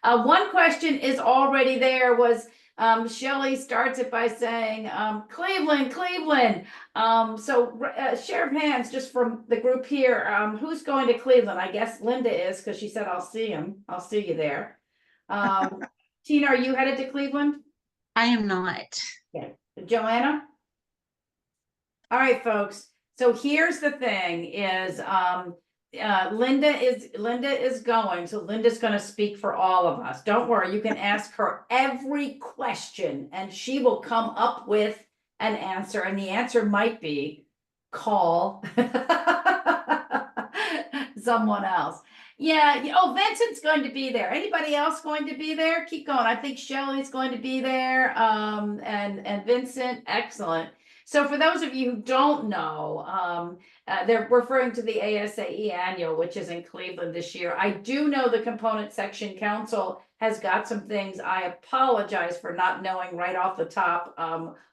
One question is already there was, Shelley starts it by saying, Cleveland, Cleveland. Share of hands just from the group here. Who's going to Cleveland? I guess Linda is, because she said, I'll see him. I'll see you there. Tina, are you headed to Cleveland? I am not. Okay. Joanna? All right, folks. So here's the thing is, Linda is going, so Linda's going to speak for all of us. Don't worry, you can ask her every question and she will come up with an answer, and the answer might be call someone else. Yeah. Oh, Vincent's going to be there. Anybody else going to be there? Keep going. I think Shelley's going to be there. And Vincent, excellent. So for those of you who don't know, they're referring to the ASAE annual, which is in Cleveland this year. I do know the Component Section Council has got some things. I apologize for not knowing right off the top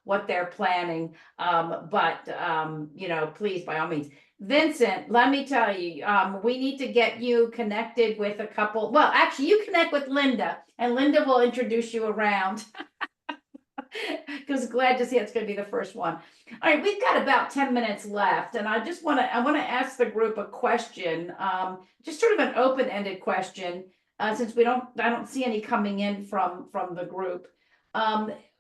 what they're planning. Please, by all means. Vincent, let me tell you, we need to get you connected with a couple. Well, actually, you connect with Linda, and Linda will introduce you around. Because glad to see it's going to be the first one. All right, we've got about 10 minutes left, and I want to ask the group a question, just sort of an open-ended question, since I don't see any coming in from the group.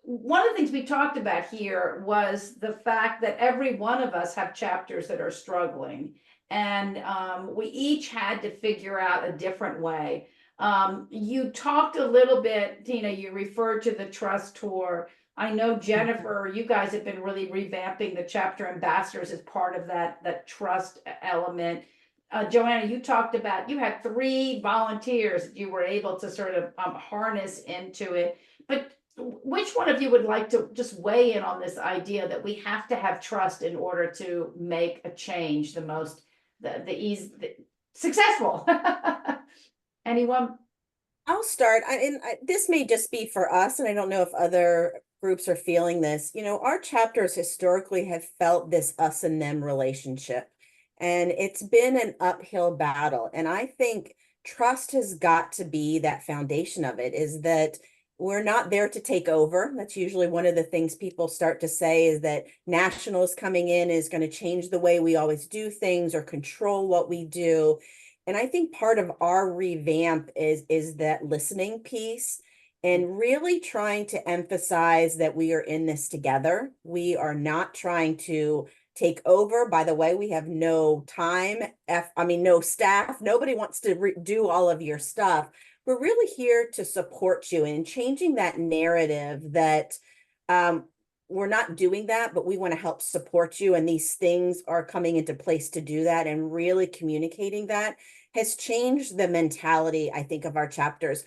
One of the things we talked about here was the fact that every one of us have chapters that are struggling, and we each had to figure out a different way. You talked a little bit, Tina, you referred to the trust tour. I know Jennifer, you guys have been really revamping the chapter ambassadors as part of that trust element. Joanna, you talked about, you had 3 volunteers that you were able to sort of harness into it. But which one of you would like to just weigh in on this idea that we have to have trust in order to make a change successful? Anyone? I'll start. This may just be for us, and I don't know if other groups are feeling this. Our chapters historically have felt this us and them relationship, and it's been an uphill battle. And I think trust has got to be that foundation of it, is that we're not there to take over. That's usually one of the things people start to say, is that nationals coming in is going to change the way we always do things or control what we do. And I think part of our revamp is that listening piece and really trying to emphasize that we are in this together. We are not trying to take over. By the way, we have no time, no staff. Nobody wants to do all of your stuff. We're really here to support you in changing that narrative that we're not doing that, but we want to help support you. And these things are coming into place to do that, and really communicating that has changed the mentality, I think, of our chapters.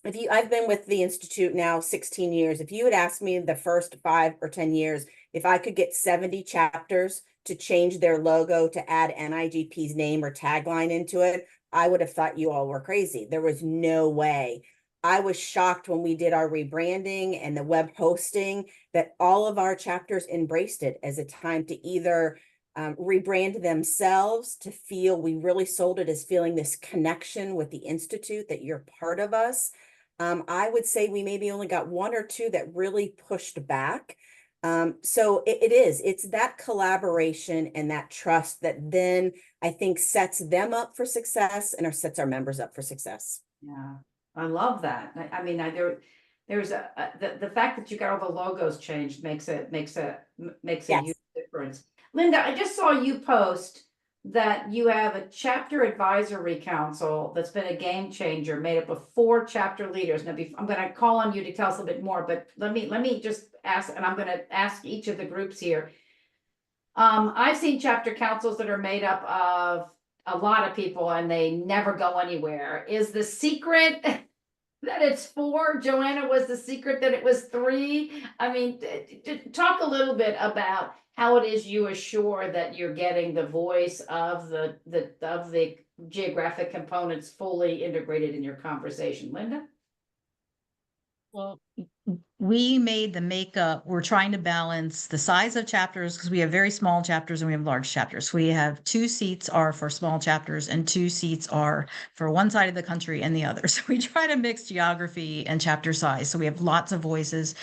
I've been with the Institute now 16 years. If you had asked me the first 5 or 10 years, if I could get 70 chapters to change their logo to add NIGP's name or tagline into it, I would have thought you all were crazy. There was no way. I was shocked when we did our rebranding and the web hosting that all of our chapters embraced it as a time to either rebrand themselves, to feel we really sold it as feeling this connection with the Institute, that you're part of us. I would say we maybe only got 1 or 2 that really pushed back. So it's that collaboration and that trust that then I think sets them up for success and sets our members up for success. Yeah, I love that. I mean, there's the fact that you got all the logos changed makes a Yes. huge difference. Linda, I just saw you post that you have a chapter advisory council that's been a game changer, made up of 4 chapter leaders. Now, I'm going to call on you to tell us a bit more, but let me just ask, and I'm going to ask each of the groups here. I've seen chapter councils that are made up of a lot of people and they never go anywhere. Is the secret that it's 4? Joanna, was the secret that it was 3? I mean, talk a little bit about how it is you assure that you're getting the voice of the geographic components fully integrated in your conversation. Linda? Well, we made the makeup. We're trying to balance the size of chapters because we have very small chapters and we have large chapters. We have 2 seats are for small chapters and 2 seats are for one side of the country and the other. So we try to mix geography and chapter size. So we have lots of voices.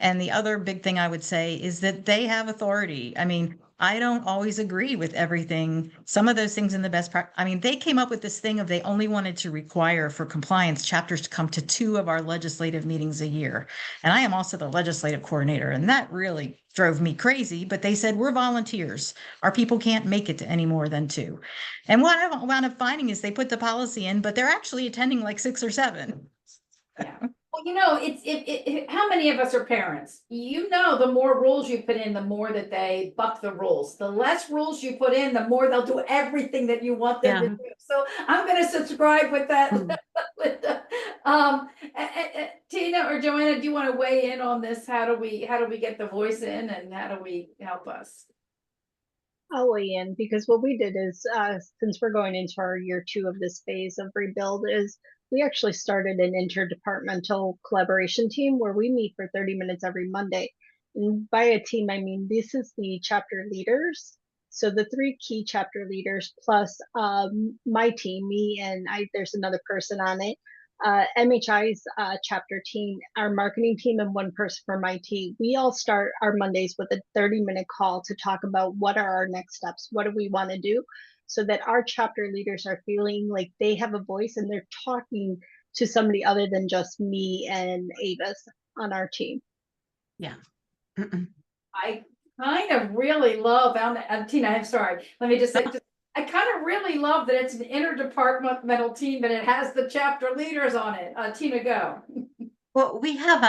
And the other big thing I would say is that they have authority. I mean, I don't always agree with everything. Some of those things in the best practice. I mean, they came up with this thing of they only wanted to require for compliance chapters to come to 2 of our legislative meetings a year. And I am also the legislative coordinator, and that really drove me crazy. But they said, we're volunteers. Our people can't make it to any more than 2. And what I wound up finding is they put the policy in, but they're actually attending like 6 or 7. Yeah. Well, you know, how many of us are parents? You know, the more rules you put in, the more that they buck the rules. The less rules you put in, the more they'll do everything that you want them to do. So I'm going to subscribe with that. Linda. Tina or Joanna, do you want to weigh in on this? How do we get the voice in, and how do we help us? I'll weigh in, because what we did is, since we're going into our year 2 of this phase of rebuild, is we actually started an interdepartmental collaboration team where we meet for 30 minutes every Monday. And by a team, I mean, this is the chapter leaders. So the 3 key chapter leaders plus my team, me and there's another person on it. MHI's chapter team, our marketing team, and 1 person from IT. We all start our Mondays with a 30-minute call to talk about what are our next steps, what do we want to do, so that our chapter leaders are feeling like they have a voice and they're talking to somebody other than just me and Avis on our team. Yeah. I kind of really love, Tina, I'm sorry. Let me just say, I kind of really love that it's an interdepartmental team, but it has the chapter leaders on it. Tina, go. Well, we have,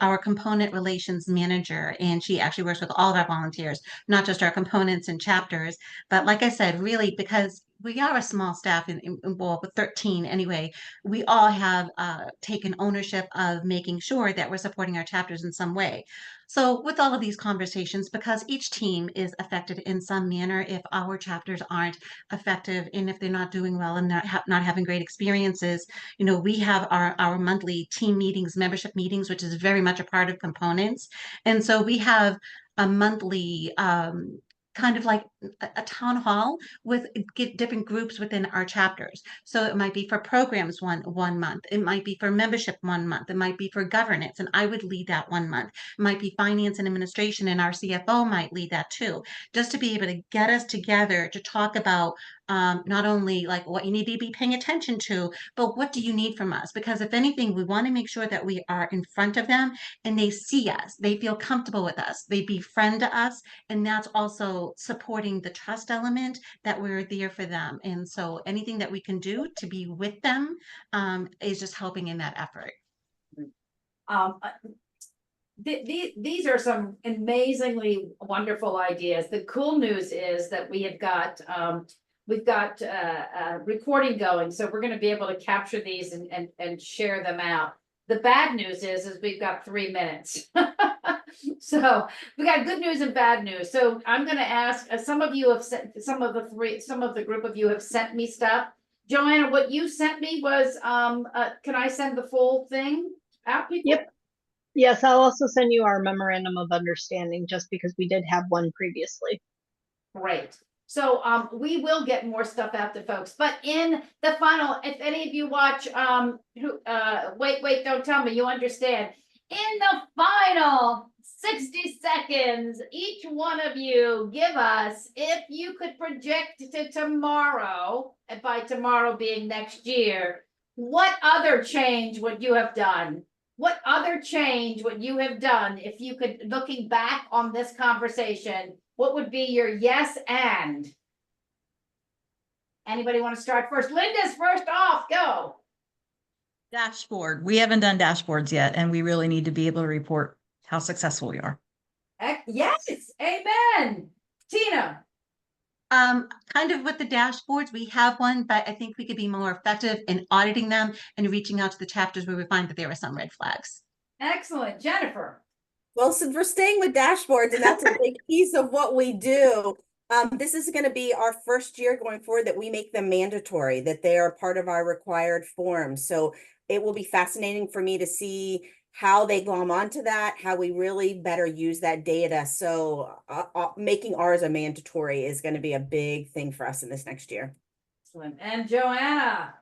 our component relations manager, and she actually works with all of our volunteers, not just our components and chapters. But like I said, really, because we are a small staff well, with 13 anyway, we all have taken ownership of making sure that we're supporting our chapters in some way. So with all of these conversations, because each team is affected in some manner, if our chapters aren't effective and if they're not doing well and not having great experiences, we have our monthly team meetings, membership meetings, which is very much a part of components. And so we have a monthly kind of like a town hall with different groups within our chapters. So it might be for programs one month, it might be for membership 1 month, it might be for governance, and I would lead that 1 month. It might be finance and administration, and our CFO might lead that too. Just to be able to get us together to talk about not only like what you need to be paying attention to, but what do you need from us? Because if anything, we want to make sure that we are in front of them and they see us, they feel comfortable with us, they befriend us, and that's also supporting the trust element that we're there for them. And so anything that we can do to be with them is just helping in that effort. Um, these are some amazingly wonderful ideas. The cool news is that we've got recording going, so we're going to be able to capture these and share them out. The bad news is we've got 3 minutes. So we got good news and bad news. So I'm going to ask, some of you have sent, some of the group of you have sent me stuff. Joanna, what you sent me was, can I send the full thing out, people? Yep. Yes, I'll also send you our memorandum of understanding, just because we did have one previously. Great. So we will get more stuff out to folks, but in the final, if any of you watch wait, don't tell me, you understand. In the final 60 seconds, each one of you give us, if you could project to tomorrow, and by tomorrow being next year, what other change would you have done? What other change would you have done if you could, looking back on this conversation, what would be your yes and? Anybody want to start first? Linda's first off, go. Dashboard. We haven't done dashboards yet, and we really need to be able to report how successful we are. Yes, amen. Tina. Kind of with the dashboards, we have one, but I think we could be more effective in auditing them and reaching out to the chapters where we find that there are some red flags. Excellent. Jennifer. Well, since we're staying with dashboards, and that's a big piece of what we do, this is going to be our first year going forward that we make them mandatory, that they are part of our required forms. So it will be fascinating for me to see how they glom onto that, how we really better use that data. So making ours a mandatory is going to be a big thing for us in this next year. Excellent. And Joanna.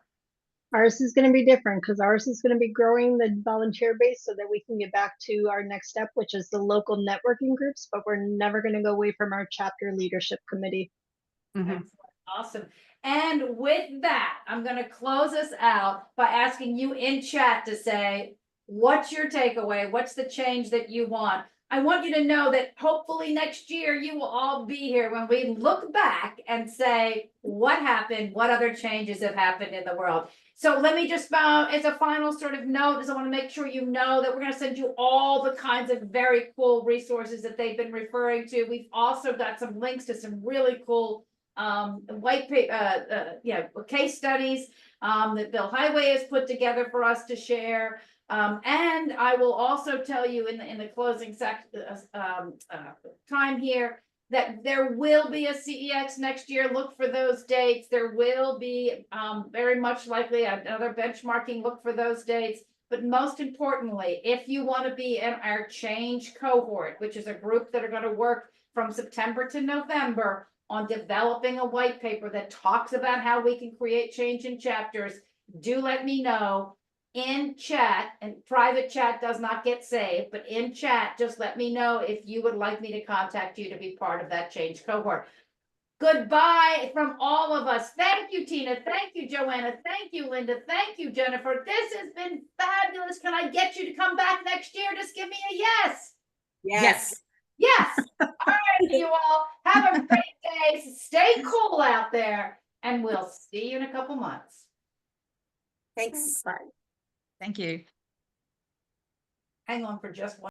Ours is going to be different, because ours is going to be growing the volunteer base so that we can get back to our next step, which is the local networking groups, but we're never going to go away from our chapter leadership committee. Excellent. Awesome. And with that, I'm going to close us out by asking you in chat to say, what's your takeaway? What's the change that you want? I want you to know that hopefully next year you will all be here when we look back and say, what happened? What other changes have happened in the world? So let me just, as a final sort of note, is I want to make sure you know that we're going to send you all the kinds of very cool resources that they've been referring to. We've also got some links to some really cool white paper, case studies that Bill Highway has put together for us to share. And I will also tell you in the closing time here that there will be a CEX next year. Look for those dates. There will be very much likely another benchmarking. Look for those dates. But most importantly, if you want to be in our change cohort, which is a group that are going to work from September to November on developing a white paper that talks about how we can create change in chapters, do let me know in chat. And private chat does not get saved, but in chat, just let me know if you would like me to contact you to be part of that change cohort. Goodbye from all of us. Thank you, Tina. Thank you, Joanna. Thank you, Linda. Thank you, Jennifer. This has been fabulous. Can I get you to come back next year? Just give me a yes. Yes. Yes. All right, you all. Have a great day. Stay cool out there, and we'll see you in a couple months. Thanks. Bye. Thank you. Hang on for just one.